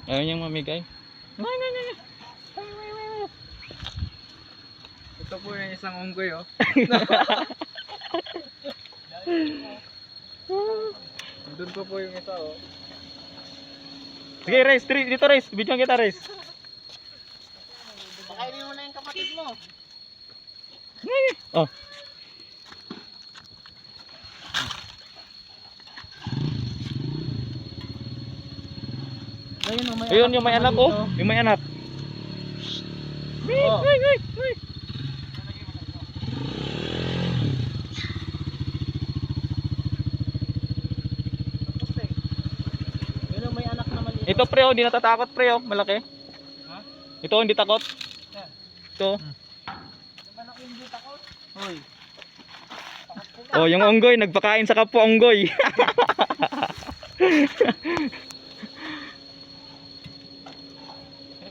Ayaw niyang mamigay. Ngay, ngay, ngay. Ito po yung isang unggoy oh. Doon po yung isa oh. Sige, Rice, dito Rice. Video kita, Rice. Pakainin mo na yung kapatid mo. Oh. Ayun yung may anak oh. Yung may anak. Oh. Yun ang may anak na maliit. Ito pre oh, hindi natatakot pre oh, malaki. Ha? Ito hindi takot. Ito. Yung anak yung hindi takot. Hoy. Oh, yung unggoy nagpakain sa kapwa unggoy.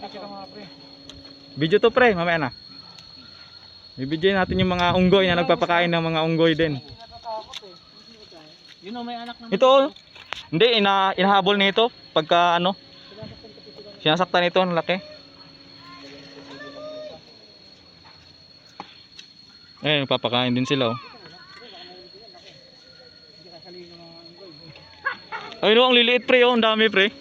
Kita mga pre. Video to pre, mamaya na. Bibidyoin natin yung mga unggoy na nagpapakain ng mga unggoy din. Hindi natatakot eh. Yun ang may anak na Ito oh. Hindi, inahabol nito pagka ano. Sinasaktan nito ng laki. Eh, nagpapakain din sila oh. Ayun oh, ang liliit pre oh, ang dami pre.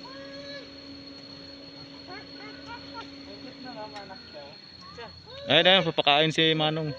Ayun na, papakain si Manong.